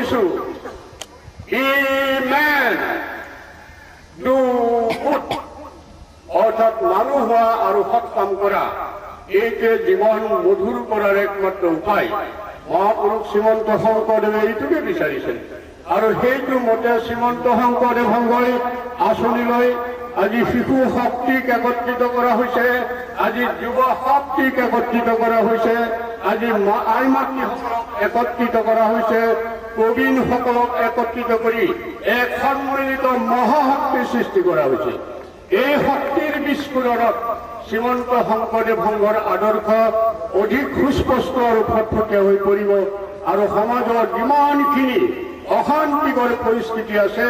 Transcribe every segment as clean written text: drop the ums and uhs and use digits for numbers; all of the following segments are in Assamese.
কৰিছো ই মেন ডু গুড অৰ্থাৎ মানুহ হোৱা আৰু সৎ কাম কৰা এইটোৱে জীৱন মধুৰ কৰাৰ একমাত্ৰ উপায়। মহাপুৰুষ শ্ৰীমন্ত শংকৰদেৱে এইটোকে বিচাৰিছিল আৰু সেইটো মতে শ্ৰীমন্ত শংকৰদেৱ সংঘই আঁচনি লৈ আজি শিশু শক্তিক একত্ৰিত কৰা হৈছে, আজি যুৱ শক্তিক একত্ৰিত কৰা হৈছে, আজি আই মাতৃসকলক একত্ৰিত কৰা হৈছে, প্ৰবীণসকলক একত্ৰিত কৰি এক সন্মিলিত মহাশক্তিৰ সৃষ্টি কৰা হৈছে। এই শক্তিৰ বিস্ফোৰণত শ্ৰীমন্ত শংকৰদেৱ সংঘৰ আদৰ্শ অধিক সুস্পষ্ট আৰু ফটফটীয়া হৈ পৰিব আৰু সমাজৰ যিমানখিনি অশান্তিকৰ পৰিস্থিতি আছে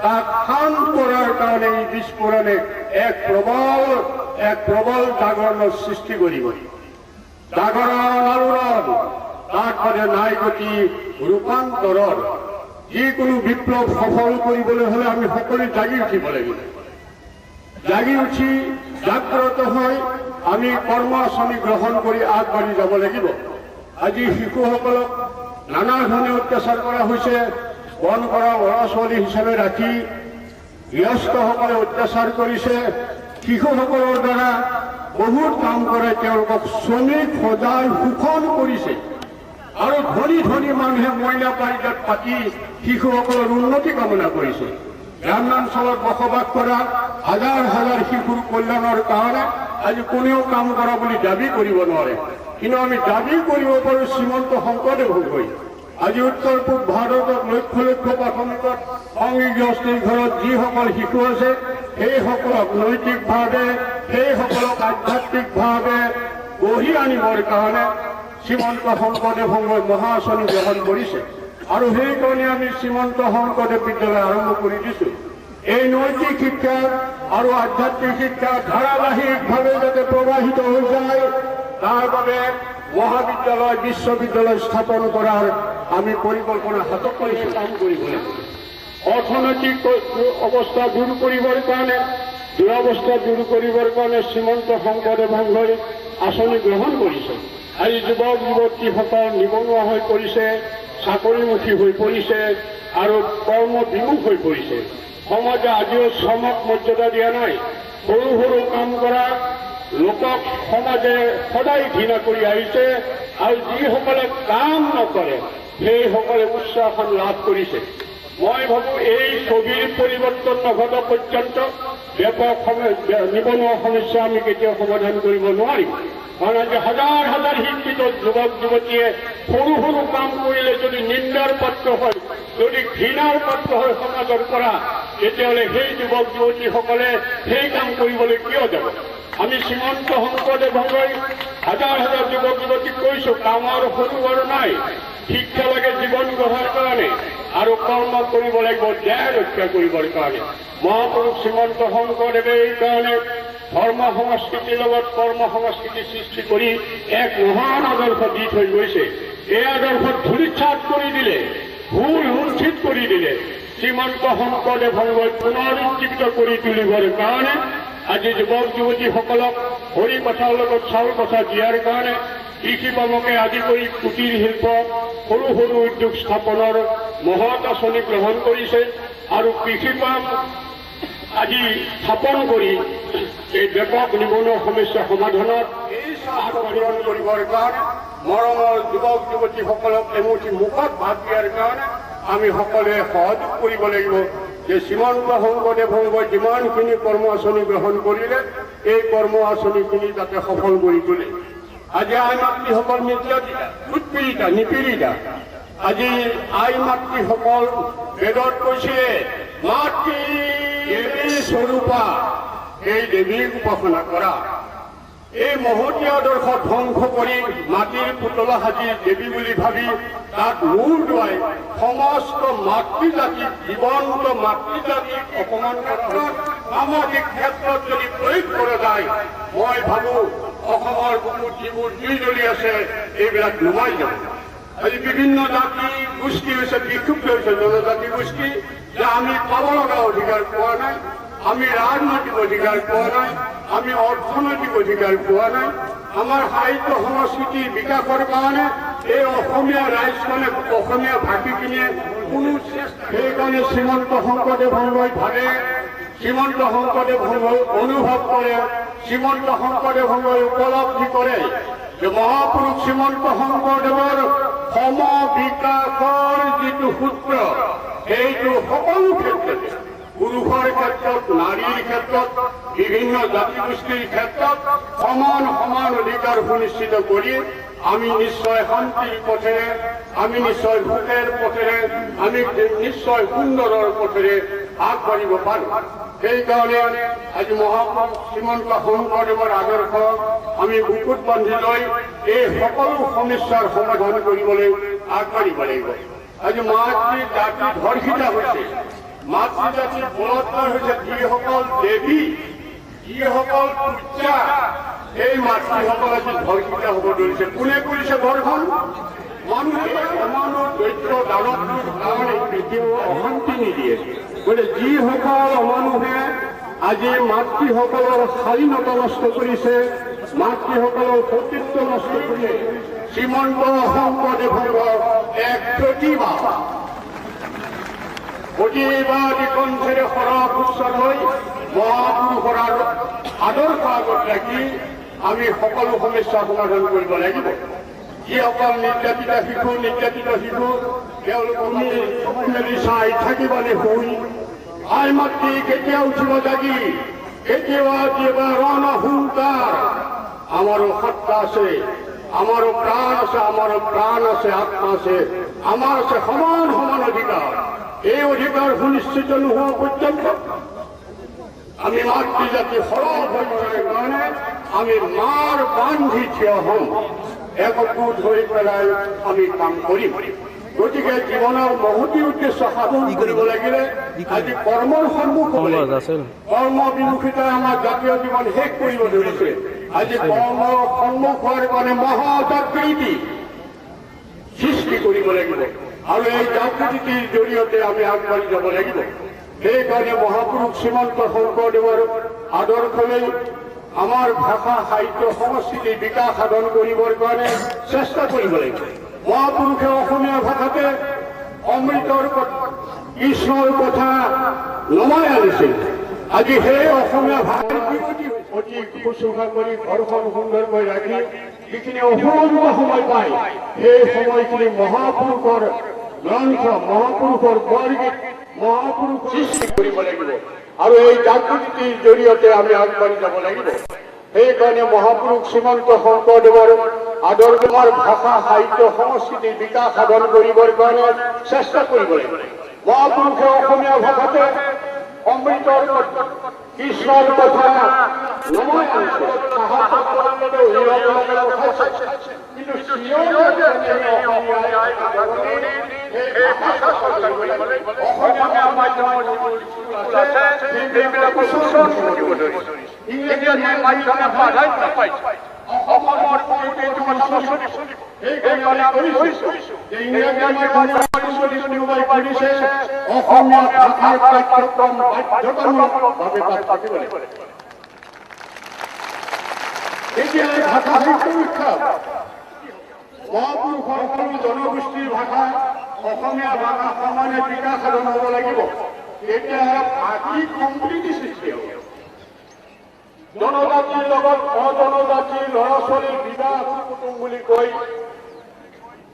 তাক শান্ত কৰাৰ কাৰণে এই বিস্ফোৰণে এক প্ৰবল জাগৰণৰ সৃষ্টি কৰিব। জাগৰণ আলোড়ন তাৰপৰে নাই গতি ৰূপান্তৰৰ যিকোনো বিপ্লৱ সফল কৰিবলৈ হলে আমি সকলোৱে জাগি উঠিব লাগিব। জাগি উঠি জাগ্ৰত হৈ আমি কৰ্মআঁচনি গ্ৰহণ কৰি আগবাঢ়ি যাব লাগিব। আজি শিশুসকলক নানা ধৰণে অত্যাচাৰ কৰা হৈছে, বন কৰা ল'ৰা ছোৱালী হিচাপে ৰাখি গৃহস্থসকলে অত্যাচাৰ কৰিছে। শিশুসকলৰ দ্বাৰা বহুত কাম কৰে, তেওঁলোকক শ্ৰমিক সজাই শোষণ কৰিছে আৰু ধনী ধনী মানুহে মইনা পাৰিজাত পাতি শিশুসকলৰ উন্নতি কামনা কৰিছে। গ্ৰাম্যাঞ্চলত বসবাস কৰা হাজাৰ হাজাৰ শিশুৰ কল্যাণৰ কাৰণে আজি কোনেও কাম কৰা বুলি দাবী কৰিব নোৱাৰে, কিন্তু আমি দাবী কৰিব পাৰোঁ শ্ৰীমন্ত শংকৰদেৱ সংঘই। আজি উত্তৰ পূব ভাৰতত লক্ষ লক্ষ প্ৰাথমিকত সংগী গৃহস্থীৰ ঘৰত যিসকল শিশু আছে সেইসকলক নৈতিকভাৱে সেইসকলক আধ্যাত্মিকভাৱে গঢ়ি আনিবৰ কাৰণে শ্ৰীমন্ত শংকৰদেৱ সংঘই মহা আঁচনি গ্ৰহণ কৰিছে আৰু সেইকাৰণে আমি শ্ৰীমন্ত শংকৰদেৱ বিদ্যালয় আৰম্ভ কৰি দিছো। এই নৈতিক শিক্ষা আৰু আধ্যাত্মিক শিক্ষা ধাৰাবাহিকভাৱে যাতে প্ৰবাহিত হৈ যায় তাৰ বাবে মহাবিদ্যালয় বিশ্ববিদ্যালয় স্থাপন কৰাৰ আমি পৰিকল্পনা হাতত লৈছো, কাম কৰিব লাগিব। অৰ্থনৈতিক অৱস্থা দূৰ কৰিবৰ কাৰণে দুৰৱস্থা দূৰ কৰিবৰ কাৰণে শ্ৰীমন্ত শংকৰদেৱ সংঘই আঁচনি গ্ৰহণ কৰিছে। আজি যুৱক যুৱতীসকল নিবনুৱা হৈ পৰিছে, চাকৰিমুখী হৈ পৰিছে আৰু কৰ্মবিমুখ হৈ পৰিছে। সমাজে আজিও শ্ৰমক মৰ্যাদা দিয়া নাই। সৰু সৰু কাম কৰা লোকক সমাজে সদায় ঘৃণা কৰি আহিছে আৰু যিসকলে কাম নকৰে সেইসকলে উচ্চাসন লাভ কৰিছে। মই ভাবো এই ছবিৰ পৰিৱৰ্তন নঘটা পৰ্যন্ত ব্যাপক নিবনুৱা সমস্যা আমি কেতিয়াও সমাধান কৰিব নোৱাৰিম। কাৰণ আজি হাজাৰ হাজাৰ শিক্ষিত যুৱক যুৱতীয়ে সৰু সৰু কাম কৰিলে যদি নিন্দাৰ পাত্ৰ হয়, যদি ঘৃণাৰ পাত্ৰ হয় সমাজৰ পৰা, তেতিয়াহ'লে সেই যুৱক যুৱতীসকলে সেই কাম কৰিবলৈ কিয় যাব? আমি শ্ৰীমন্ত শংকৰদেৱ সংঘই হাজাৰ হাজাৰ যুৱক যুৱতীক কৈছো, কামৰ সৰু বৰ নাই, শিক্ষা লাগে জীৱন গঢ়াৰ কাৰণে আৰু কৰ্ম কৰিব লাগিব ন্যায় ৰক্ষা কৰিবৰ কাৰণে। মহাপুৰুষ শ্ৰীমন্ত শংকৰদেৱে এই কাৰণে ধৰ্ম সংস্কৃতিৰ লগত কৰ্ম সংস্কৃতি সৃষ্টি কৰি এক মহান আদৰ্শ দি থৈ গৈছে। এই আদৰ্শত ধূলিচ্ছাত কৰি দিলে, ভুল উচিত কৰি দিলে শ্ৰীমন্ত শংকৰদেৱ সংঘই পুনৰুজ্জীৱিত কৰি তুলিবৰ কাৰণে আজি যুৱক যুৱতীসকলক হৰি কথাৰ লগত চাউল কথা দিয়াৰ কাৰণে কৃষি পামকে আদি কৰি কুটিৰ শিল্প সৰু সৰু উদ্যোগ স্থাপনৰ মহৎ আঁচনি গ্ৰহণ কৰিছে আৰু কৃষি পাম আজি স্থাপন কৰি এই ব্যাপক নিবনুৱা সমস্যা সমাধানত আগবাঢ়ি কৰিবৰ কাৰণে মৰমৰ যুৱক যুৱতীসকলক এমুঠি মুখত ভাত দিয়াৰ কাৰণে আমি সকলোৱে সহযোগ কৰিব লাগিব যে শ্ৰীমন্ত শংকৰদেৱ সংঘই যিমানখিনি কৰ্ম আঁচনি গ্ৰহণ কৰিলে এই কৰ্ম আঁচনিখিনি যাতে সফল কৰি তোলে। আজি আই মাতৃসকল উৎপীড়িতা নিপীড়িতা। আজি আই মাতৃসকল বেদত কৈছে মাতৃ দেৱী স্বৰূপা, এই দেৱীক উপাসনা কৰা। এই মহতী আদৰ্শ ধ্বংস কৰি মাটিৰ পুতলা সাজি দেৱী বুলি ভাবি তাত মূৰ দোৱাই সমস্ত মাতৃজাতিক জীৱন্ত মাতৃজাতিক অপমান ক্ষেত্ৰত সামাজিক ক্ষেত্ৰত যদি প্ৰয়োগ কৰা যায়, মই ভাবো অসমৰ বুকুত যিবোৰ জুই জ্বলি আছে এইবিলাক নুমাই যাব। আজি বিভিন্ন জাতি গোষ্ঠী হৈছে বিক্ষুব্ধ হৈছে, জনজাতি গোষ্ঠী যে আমি পাব লগা অধিকাৰ পোৱা নাই, আমি ৰাজনৈতিক অধিকাৰ পোৱা নাই, আমি অৰ্থনৈতিক অধিকাৰ পোৱা নাই, আমাৰ সাহিত্য সংস্কৃতিৰ বিকাশৰ কাৰণে এই অসমীয়া ৰাইজখনে অসমীয়া ভাষীখিনিয়ে কোনো সেইকাৰণে শ্ৰীমন্ত শংকৰদেৱ সংঘই ভাবে, শ্ৰীমন্ত শংকৰদেৱ সংঘই অনুভৱ কৰে, শ্ৰীমন্ত শংকৰদেৱ সংঘই উপলব্ধি কৰে যে মহাপুৰুষ শ্ৰীমন্ত শংকৰদেৱৰ সম বিকাশৰ যিটো সূত্ৰ সেইটো সকলো ক্ষেত্ৰতে পুৰুষৰ ক্ষেত্ৰত, নাৰীৰ ক্ষেত্ৰত, বিভিন্ন জাতি গোষ্ঠীৰ ক্ষেত্ৰত সমান সমান অধিকাৰ সুনিশ্চিত কৰি আমি নিশ্চয় শান্তিৰ পথেৰে, আমি নিশ্চয় সুখেৰ পথেৰে, আমি নিশ্চয় সুন্দৰৰ পথেৰে আগবাঢ়িব পাৰোঁ। সেইকাৰণে আজি মহাপুৰুষ শ্ৰীমন্ত শংকৰদেৱৰ আদৰ্শ আমি বুকুত বান্ধি লৈ এই সকলো সমস্যাৰ সমাধান কৰিবলৈ আগবাঢ়িব লাগিব। আজি মাতৃ জাতি ধৰ্ষিত হৈছে, মাতৃ জাতিৰ বলৎকাৰ হৈছে, যিসকল দেৱী, যিসকল পূজা, এই মাতৃসকল আজি ধৰ্ষিত হ'ব ধৰিছে। কোনে কৰিছে ধৰ্ষণ? মানুহে অমানুষ দৈত্য দানৱটোৰ কাৰণে কেতিয়াও অশান্তি নিদিয়ে। গতিকে যিসকল অমানুহে আজি মাতৃসকলৰ স্বাধীনতা নষ্ট কৰিছে, মাতৃসকলৰ সতীত্ব নষ্ট কৰিছে, শ্ৰীমন্ত শংকৰদেৱৰ এক প্ৰতিবাদ কণ্ঠেৰে সৰহ উচ্চাৰ হৈ মহাপুৰুষৰ আদৰ্শ আগত ৰাখি আমি সকলো সমস্যা সমাধান কৰিব লাগিব। যিসকল নিৰ্যাতিত শিশু তেওঁলোক মেলি চাই থাকিবনে শুই? আই মাতৃ কেতিয়া উঠিব জাগি? কেতিয়াবা যেবা ৰণ হুংকাৰ? আমাৰো সত্তা আছে, আমাৰো প্ৰাণ আছে, আমাৰো প্ৰাণ আছে, আত্মা আছে, আমাৰ আছে সমান সমান অধিকাৰ। এই অধিকাৰ সুনিশ্চিত নোহোৱা পৰ্যন্ত আমি মাতৃ জাতি সৰহ হৈ পৰাৰ কাৰণে আমি মাৰ বান্ধি থিয় হ'ম, একগোট হৈ পেলাই আমি কাম কৰিম। গতিকে জীৱনৰ মহতি উদ্দেশ্য সাধন কৰিব লাগিলে আজি কৰ্মৰ সন্মুখ হ'ব লাগিব। কৰ্ম বিমুখিতাই আমাৰ জাতীয় জীৱন শেষ কৰিব ধৰিছে। আজি কৰ্মৰ সন্মুখ হোৱাৰ কাৰণে মহাজাগৃতি সৃষ্টি কৰিব লাগিব আৰু এই জাগৃতিৰ জৰিয়তে আমি আগবাঢ়ি যাব লাগিব। সেইকাৰণে মহাপুৰুষ শ্ৰীমন্ত শংকৰদেৱৰ আদৰ্শ লৈ আমাৰ ভাষা, সাহিত্য, সংস্কৃতি বিকাশ সাধন কৰিবৰ কাৰণে চেষ্টা কৰিব লাগিব। মহাপুৰুষে অসমীয়া ভাষাতে অমৃতৰ কৃষ্ণৰ কথা নমাই আনিছিল। আজি সেই অসমীয়া ভাষাৰ বিৰোধী অতি শুশ্ৰূষা কৰি ঘৰখন সুন্দৰকৈ ৰাখি যিখিনি অসংখ্য সময় পায় সেই সময়খিনি মহাপুৰুষৰ গ্ৰন্থ, মহাপুৰুষৰ বৰগীত, মহাপুৰুষ সৃষ্টি কৰিব লাগিব আৰু এই জাগৃতিৰ জৰিয়তে আমি আগবাঢ়ি যাব লাগিব। সেইকাৰণে মহাপুৰুষ শ্ৰীমন্ত শংকৰদেৱৰ আদৰ্শ আমাৰ ভাষা, সাহিত্য, সংস্কৃতিৰ বিকাশ সাধন কৰিবৰ কাৰণে চেষ্টা কৰিব লাগিব। মহাপুৰুষে অসমীয়া ভাষাতে অমৃতৰ কৃষ্ণৰ কথা নমাই আনিছে। অসমীয়া মাধ্যমৰ সেইবিলাকো শোষণ কৰিব ধৰিছে। ইংৰাজী মাধ্যমে প্ৰাধান্য পাইছে। অসমৰ এইটো কথা নচলিব। সেইকাৰণে আমি কৈছো যে ইংৰাজী মাধ্যমে কৰিছে অসমীয়া ভাষাৰ পাঠ্যক্ৰম বাধ্যতামূলকভাৱে তাত থাকিব লাগিব। এতিয়া ভাষা সাহিত্য বিখ্যাত মহাপুৰুষৰ সকলো জনগোষ্ঠীৰ ভাষা, অসমীয়া ভাষা সমানে বিকাশ সাধন হ'ব লাগিব। তেতিয়াহে ভাষিক সম্প্ৰীতি সৃষ্টি হ'ব। জনজাতিৰ লগত অজনজাতিৰ ল'ৰা ছোৱালীৰ বিবাহ কুটুম বুলি কৈ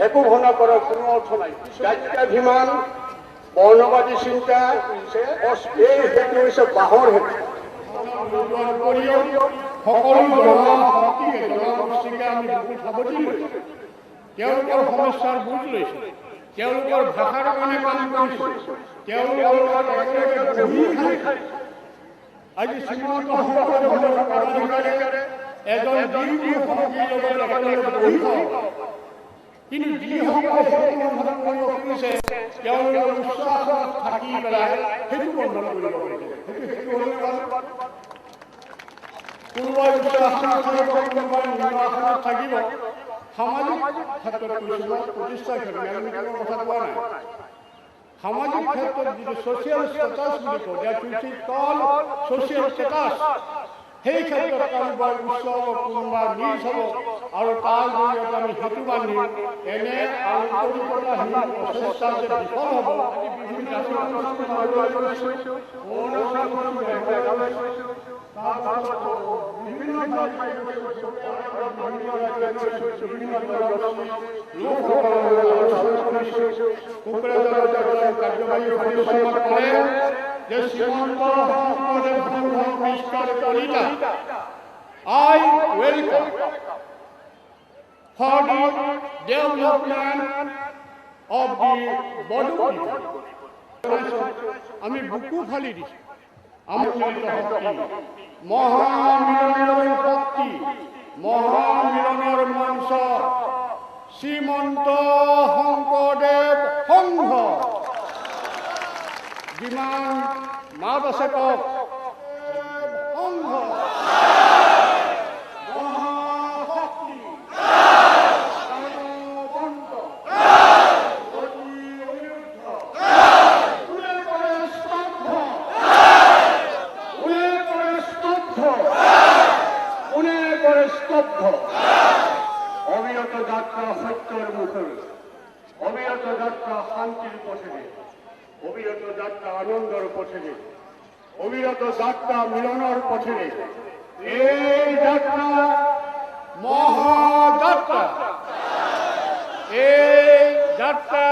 একো ঘনা কৰাৰ কোনো অৰ্থ নাই। জাত্যাভিমান, বৰ্ণবাদী চিন্তা, এই সেইটো হৈছে বাঁহৰ হেতু। সকলো জনগোষ্ঠীকে আমি বহুত সাৱধান লৈছোঁ। তেওঁলোকৰ সমস্যাৰ বুজ লৈছোঁ, তেওঁলোকৰ ভাষাৰ কাৰণে কাম কৰিছোঁ, তেওঁলোকৰ লগত বহি খাই আজি শ্ৰীমন্ত শংকৰদেৱৰ পদাধিকাৰে এজন যিকোনো সংগীৰ লগত একেলগে বহি খাওঁ। কিন্তু যিসকলে সেইটো বন্ধন কৰিব খুজিছে তেওঁলোকৰ উচ্চ আসনত থাকি পেলাই সেইটো বন্ধন কৰিব পাৰিছে। সেইটো কোনোবাই উচ্চ আসনত থাকিব, কোনোবাই নিম্ন আসনত থাকিব। সামাজিক ক্ষেত্ৰত কৈছোঁ, প্ৰতিষ্ঠাৰ ক্ষেত্ৰত আমি কথা কোৱা নাই। সামাজিক ক্ষেত্ৰত যিটো ছ'চিয়েল ষ্টেটাছ বুলি কয়, ছ'চিয়েল ষ্টেটাছ, সেই ক্ষেত্ৰত কাৰোবাৰ উৎসৱ কোনোবা নিজ হ'ব আৰু তাৰ জৰিয়তে আমি সেইটো বান্ধি এনে আন্তৰিকতাহীন প্ৰচেষ্টা যে বিফল হ'ব বিভিন্ন কাৰ্যবাহী সদস্য কৰে যে শ্ৰীমন্ত শংকৰদেৱ সংঘ সংস্কাৰ Kalita I welcome for the development of the Bodu আমি বুকু ফালি দিছোঁ আমাৰ শক্তি মহামিলনৰ শক্তি মহামিলনৰ মঞ্চ শ্ৰীমন্ত শংকৰদেৱ সংঘ যিমান মাত আছে কওক সংঘ অবিরত যাত্রা সত্যের মুখে অবিরত যাত্রা শান্তির পথে অবিরত যাত্রা আনন্দের পথে অবিরত যাত্রা মিলনের পথে এই যাত্রা মহাযাত্রা এই যাত্রা